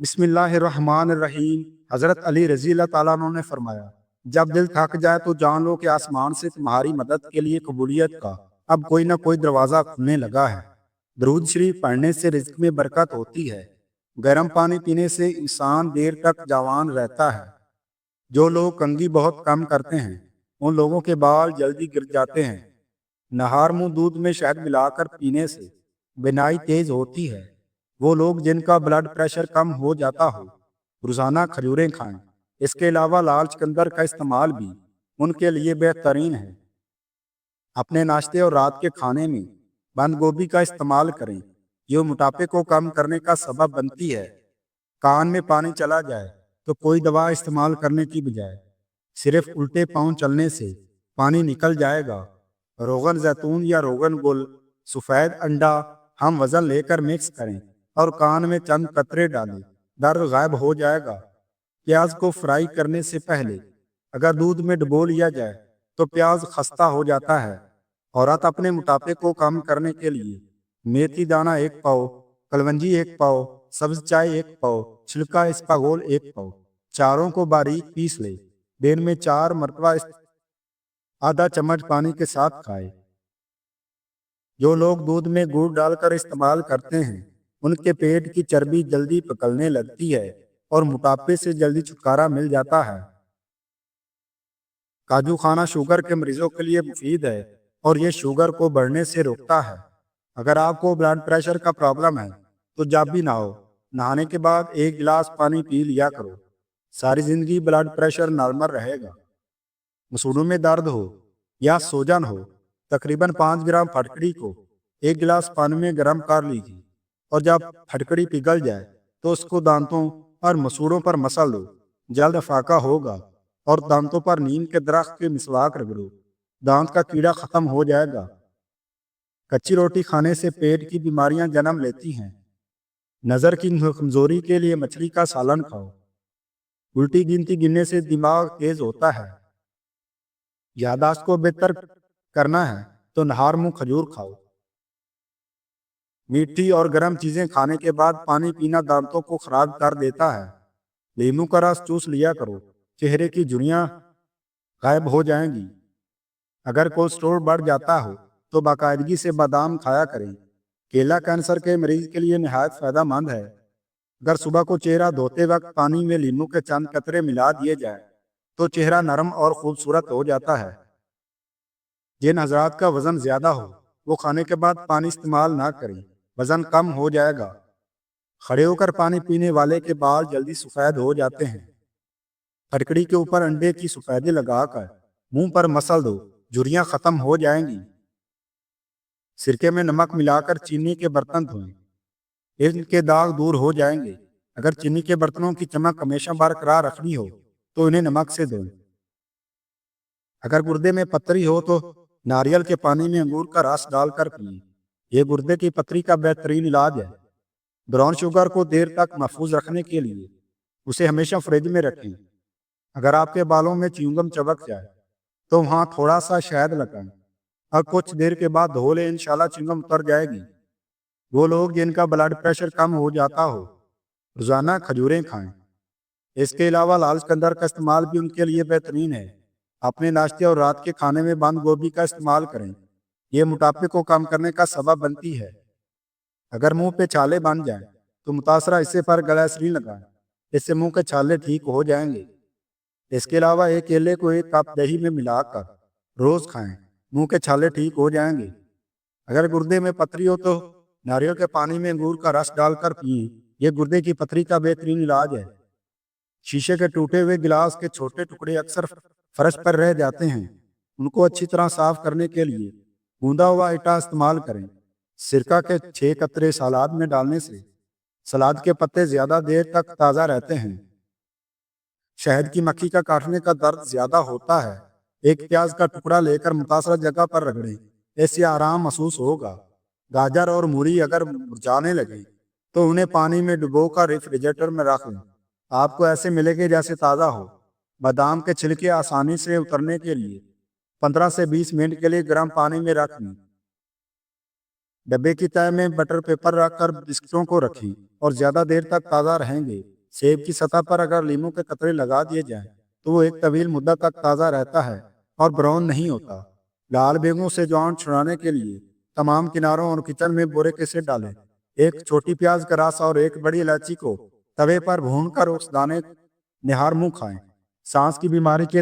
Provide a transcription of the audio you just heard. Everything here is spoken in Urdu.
بسم اللہ الرحمن الرحیم۔ حضرت علی رضی اللہ تعالیٰ عنہ نے فرمایا، جب دل تھک جائے تو جان لو کہ آسمان سے تمہاری مدد کے لیے قبولیت کا اب کوئی نہ کوئی دروازہ کھلنے لگا ہے۔ درود شریف پڑھنے سے رزق میں برکت ہوتی ہے۔ گرم پانی پینے سے انسان دیر تک جوان رہتا ہے۔ جو لوگ کنگھی بہت کم کرتے ہیں ان لوگوں کے بال جلدی گر جاتے ہیں۔ نہار منہ دودھ میں شہد ملا کر پینے سے بینائی تیز ہوتی ہے۔ وہ لوگ جن کا بلڈ پریشر کم ہو جاتا ہو روزانہ کھجوریں کھائیں۔ اس کے علاوہ لال چقندر کا استعمال بھی ان کے لیے بہترین ہے۔ اپنے ناشتے اور رات کے کھانے میں بند گوبھی کا استعمال کریں، جو موٹاپے کو کم کرنے کا سبب بنتی ہے۔ کان میں پانی چلا جائے تو کوئی دوا استعمال کرنے کی بجائے صرف الٹے پاؤں چلنے سے پانی نکل جائے گا۔ روغن زیتون یا روغن گل، سفید انڈا ہم وزن لے کر مکس کریں اور کان میں چند قطرے ڈالیں، درد غائب ہو جائے گا۔ پیاز کو فرائی کرنے سے پہلے اگر دودھ میں ڈبو لیا جائے تو پیاز خستہ ہو جاتا ہے۔ عورت اپنے موٹاپے کو کم کرنے کے لیے میتھی دانہ 1 پاؤ، کلونجی 1 پاؤ، سبز چائے 1 پاؤ، چھلکا اسپاغول 1 پاؤ، چاروں کو باریک پیس لے۔ دن میں 4 مرتبہ آدھا چمچ پانی کے ساتھ کھائے۔ جو لوگ دودھ میں گڑ ڈال کر استعمال کرتے ہیں ان کے پیٹ کی چربی جلدی پکڑنے لگتی ہے اور موٹاپے سے جلدی چھٹکارا مل جاتا ہے۔ کاجو کھانا شوگر کے مریضوں کے لیے مفید ہے اور یہ شوگر کو بڑھنے سے روکتا ہے۔ اگر آپ کو بلڈ پریشر کا پرابلم ہے تو جب بھی نہاؤ، نہانے کے بعد 1 گلاس پانی پی لیا کرو۔ ساری زندگی بلڈ پریشر نارمل رہے گا۔ مسوڑوں میں درد ہو یا سوجن ہو، تقریباً 5 گرام پھٹکڑی کو 1 گلاس پانی میں گرم کر لیجیے اور جب پھٹکڑی پگھل جائے تو اس کو دانتوں اور مسوڑوں پر مسل دو۔ جلد افاقہ ہوگا اور دانتوں پر نیم کے درخت کے مسواک رگڑو، دانت کا کیڑا ختم ہو جائے گا۔ کچی روٹی کھانے سے پیٹ کی بیماریاں جنم لیتی ہیں۔ نظر کی کمزوری کے لیے مچھلی کا سالن کھاؤ۔ الٹی گنتی گننے سے دماغ تیز ہوتا ہے۔ یادداشت کو بہتر کرنا ہے تو نہار منہ کھجور کھاؤ۔ میٹھی اور گرم چیزیں کھانے کے بعد پانی پینا دانتوں کو خراب کر دیتا ہے۔ لیموں کا رس چوس لیا کرو، چہرے کی جھریاں غائب ہو جائیں گی۔ اگر کولیسٹرول بڑھ جاتا ہو تو باقاعدگی سے بادام کھایا کریں۔ کیلا کینسر کے مریض کے لیے نہایت فائدہ مند ہے۔ اگر صبح کو چہرہ دھوتے وقت پانی میں لیموں کے چند قطرے ملا دیے جائیں تو چہرہ نرم اور خوبصورت ہو جاتا ہے۔ جن حضرات کا وزن زیادہ ہو وہ کھانے کے بعد پانی استعمال نہ کریں، وزن کم ہو جائے گا۔ کھڑے ہو کر پانی پینے والے کے بال جلدی سفید ہو جاتے ہیں۔ پھٹکڑی کے اوپر انڈے کی سفیدی لگا کر منہ پر مسل دو، جھریاں ختم ہو جائیں گی۔ سرکے میں نمک ملا کر چینی کے برتن دھوئیں، ان کے داغ دور ہو جائیں گے۔ اگر چینی کے برتنوں کی چمک ہمیشہ برقرار رکھنی ہو تو انہیں نمک سے دھوئیں۔ اگر گردے میں پتری ہو تو ناریل کے پانی میں انگور کا رس ڈال کر پئیں، یہ گردے کی پتری کا بہترین علاج ہے۔ براؤن شوگر کو دیر تک محفوظ رکھنے کے لیے اسے ہمیشہ فریج میں رکھیں۔ اگر آپ کے بالوں میں چیونگم چبک جائے تو وہاں تھوڑا سا شہد لگائیں اور کچھ دیر کے بعد دھو لیں، انشاءاللہ چیونگم اتر جائے گی۔ وہ لوگ جن کا بلڈ پریشر کم ہو جاتا ہو روزانہ کھجوریں کھائیں۔ اس کے علاوہ لال چقندر کا استعمال بھی ان کے لیے بہترین ہے۔ اپنے ناشتے اور رات کے کھانے میں بند گوبھی کا استعمال کریں، یہ موٹاپے کو کم کرنے کا سبب بنتی ہے۔ اگر منہ پہ چھالے بن جائیں تو متاثرہ حصے پر گلیسرین لگائیں، اس سے منہ کے چھالے ٹھیک ہو جائیں گے۔ اس کے علاوہ ایک کیلے کو 1 کپ دہی میں ملا کر روز کھائیں، منہ کے چھالے ٹھیک ہو جائیں گے۔ اگر گردے میں پتری ہو تو ناریل کے پانی میں انگور کا رس ڈال کر پئیں، یہ گردے کی پتری کا بہترین علاج ہے۔ شیشے کے ٹوٹے ہوئے گلاس کے چھوٹے ٹکڑے اکثر فرش پر رہ جاتے ہیں، ان کو اچھی طرح صاف کرنے کے لیے گوندا ہوا اٹا استعمال کریں۔ سرکہ کے 6 قطرے سلاد میں ڈالنے سے سلاد کے پتے زیادہ دیر تک تازہ رہتے ہیں۔ شہد کی مکھی کا کاٹنے کا درد زیادہ ہوتا ہے، 1 پیاز کا ٹکڑا لے کر متاثرہ جگہ پر رگڑیں، اس سے آرام محسوس ہوگا۔ گاجر اور مولی اگر مرجھانے لگیں تو انہیں پانی میں ڈبو کر ریفریجریٹر میں رکھ لیں، آپ کو ایسے ملے گے جیسے تازہ ہو۔ بادام کے چھلکے آسانی سے اترنے کے لیے 15 سے 20 منٹ کے لیے گرم پانی میں رکھ لیں۔ ڈبے کی تہ میں بٹر پیپر رکھ کر بسکٹوں کو رکھی اور زیادہ دیر تک تازہ رہیں گے۔ سیب کی سطح پر اگر لیموں کے قطرے لگا دیے جائیں تو وہ ایک طویل مدت تک تازہ رہتا ہے اور براؤن نہیں ہوتا۔ لال بیگوں سے جوان چھڑانے کے لیے تمام کناروں اور کچن میں بوریک ایسڈ ڈالیں۔ ایک چھوٹی پیاز کا رس اور ایک بڑی الائچی کو توے پر بھون کر اس دانے نہار منہ کھائیں۔ سانس کی بیماری کے